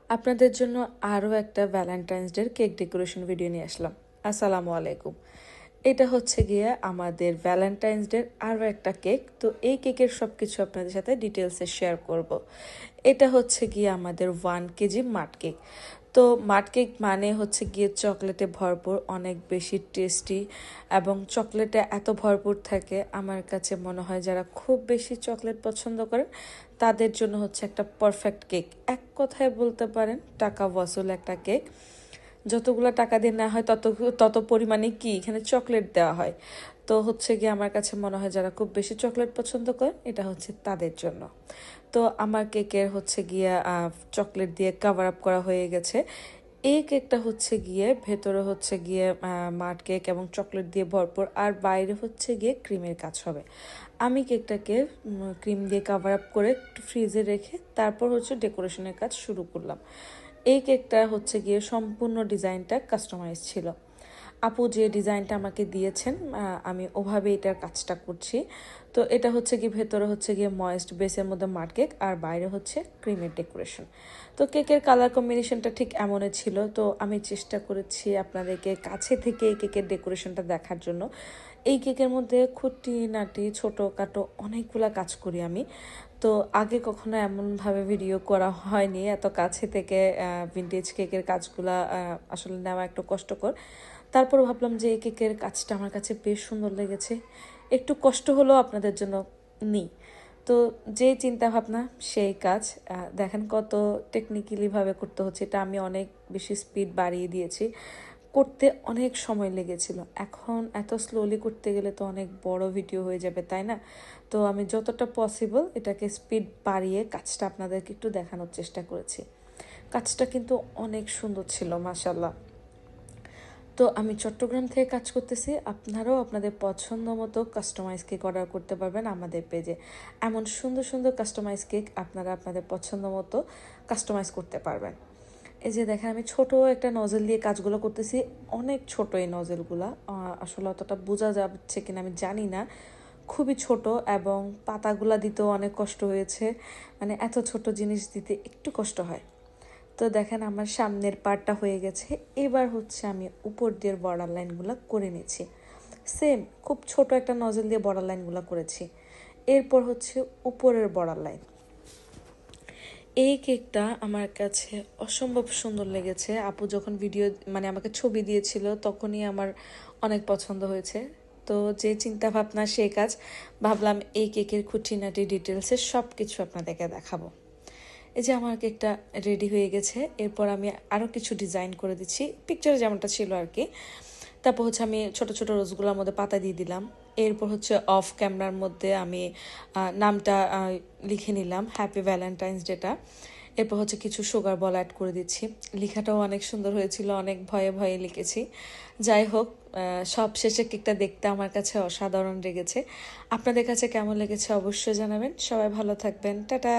আপনাদের জন্য আরও একটা ভ্যালেন্টাইন্স ডের কেক ডেকোরেশন ভিডিও নিয়ে আসলাম। আসসালামু আলাইকুম। এটা হচ্ছে গিয়ে আমাদের ভ্যালেন্টাইন্স ডের আরও একটা কেক। তো এই কেকের সব কিছু আপনাদের সাথে ডিটেলসে শেয়ার করব। এটা হচ্ছে গিয়ে আমাদের 1 কেজি মাড কেক। তো মাড কেক মানে হচ্ছে গিয়ে চকলেটে ভরপুর, অনেক বেশি টেস্টি এবং চকলেটে এত ভরপুর থাকে, আমার কাছে মনে হয় যারা খুব বেশি চকলেট পছন্দ করেন তাদের জন্য হচ্ছে একটা পারফেক্ট কেক। এক কথায় বলতে পারেন টাকা ওয়াসুল একটা কেক। যতগুলো টাকা দিয়ে নেওয়া হয় তত পরিমাণে কি এখানে চকলেট দেওয়া হয়। তো হচ্ছে গিয়ে আমার কাছে মনে হয় যারা খুব বেশি চকলেট পছন্দ করেন এটা হচ্ছে তাদের জন্য। তো আমার কেকের হচ্ছে গিয়ে চকলেট দিয়ে কাভার আপ করা হয়ে গেছে। এই কেকটা হচ্ছে গিয়ে ভেতরে হচ্ছে গিয়ে মাড কেক এবং চকলেট দিয়ে ভরপুর, আর বাইরে হচ্ছে গিয়ে ক্রিমের কাজ হবে। আমি কেকটাকে ক্রিম দিয়ে কাভার আপ করে একটু ফ্রিজে রেখে তারপর হচ্ছে ডেকোরেশনের কাজ শুরু করলাম। এই কেকটা হচ্ছে গিয়ে সম্পূর্ণ ডিজাইনটা কাস্টমাইজ ছিল। আপু যে ডিজাইনটা আমাকে দিয়েছেন আমি ওভাবে এটার কাজটা করছি। তো এটা হচ্ছে কি ভেতরে হচ্ছে গিয়ে ময়েস্ট বেসের মধ্যে মাড কেক আর বাইরে হচ্ছে ক্রিমের ডেকোরেশন। তো কেকের কালার কম্বিনেশনটা ঠিক এমনই ছিল। তো আমি চেষ্টা করেছি আপনাদেরকে কাছে থেকে এই কেকের ডেকোরেশনটা দেখার জন্য। এই কেকের মধ্যে খুঁটিনাটি ছোটোখাটো অনেকগুলা কাজ করি আমি। তো আগে কখনো এমনভাবে ভিডিও করা হয়নি এত কাছে থেকে। ভিন্টেজ কেকের কাজগুলা আসলে নেওয়া একটু কষ্টকর। তারপর ভাবলাম যে এই কেকের কাজটা আমার কাছে বেশ সুন্দর লেগেছে, একটু কষ্ট হলেও আপনাদের জন্য নিই। তো যে চিন্তা ভাবনা সেই কাজ। দেখেন কত টেকনিক্যালিভাবে করতে হচ্ছে, এটা আমি অনেক বেশি স্পিড বাড়িয়ে দিয়েছি, করতে অনেক সময় লেগেছিল। এখন এত স্লোলি করতে গেলে তো অনেক বড় ভিডিও হয়ে যাবে, তাই না? তো আমি যতটা পসিবল এটাকে স্পিড বাড়িয়ে কাজটা আপনাদেরকে একটু দেখানোর চেষ্টা করেছি। কাজটা কিন্তু অনেক সুন্দর ছিল মাশাল্লাহ। তো আমি চট্টগ্রাম থেকে কাজ করতেছি, আপনারাও আপনাদের পছন্দ মতো কাস্টমাইজ কেক অর্ডার করতে পারবেন আমাদের পেজে। এমন সুন্দর সুন্দর কাস্টমাইজ কেক আপনারা আপনাদের পছন্দ মতো কাস্টমাইজ করতে পারবেন। এই যে দেখেন আমি ছোট একটা নজল দিয়ে কাজগুলো করতেছি, অনেক ছোট এই নজলগুলা, আসলে অতটা বোঝা যাচ্ছে কিনা আমি জানি না। খুবই ছোট এবং পাতাগুলা দিতেও অনেক কষ্ট হয়েছে, মানে এত ছোট জিনিস দিতে একটু কষ্ট হয়। তো দেখেন আমার সামনের পার্টটা হয়ে গেছে, এবার হচ্ছে আমি উপর দিয়ে বর্ডার লাইনগুলো করে নিচ্ছি। সেম খুব ছোট একটা নজল দিয়ে বর্ডার লাইনগুলো করেছি। এরপর হচ্ছে উপরের বর্ডার লাইন। এই কেকটা আমার কাছে অসম্ভব সুন্দর লেগেছে। আপু যখন ভিডিও মানে আমাকে ছবি দিয়েছিল তখনই আমার অনেক পছন্দ হয়েছে। তো যে চিন্তা ভাবনা সেই কাজ, ভাবলাম এই কেকের খুঁটিনাটি ডিটেলসে সব কিছু আপনাদেরকে দেখাবো। এই যে আমার কেকটা রেডি হয়ে গেছে, এরপর আমি আরও কিছু ডিজাইন করে দিচ্ছি পিকচারে যেমনটা ছিল আর কি। তারপর হচ্ছে আমি ছোট ছোট রোজগুলোর মধ্যে পাতা দিয়ে দিলাম। এরপর হচ্ছে অফ ক্যামেরার মধ্যে আমি নামটা লিখে নিলাম, হ্যাপি ভ্যালেন্টাইন্স ডেটা। এরপর হচ্ছে কিছু সুগার বল অ্যাড করে দিচ্ছি। লেখাটাও অনেক সুন্দর হয়েছিল, অনেক ভয়ে ভয়ে লিখেছি। যাই হোক, সব শেষে কেকটা দেখতে আমার কাছে অসাধারণ লেগেছে। আপনাদের কাছে কেমন লেগেছে অবশ্যই জানাবেন। সবাই ভালো থাকবেন, টাটা।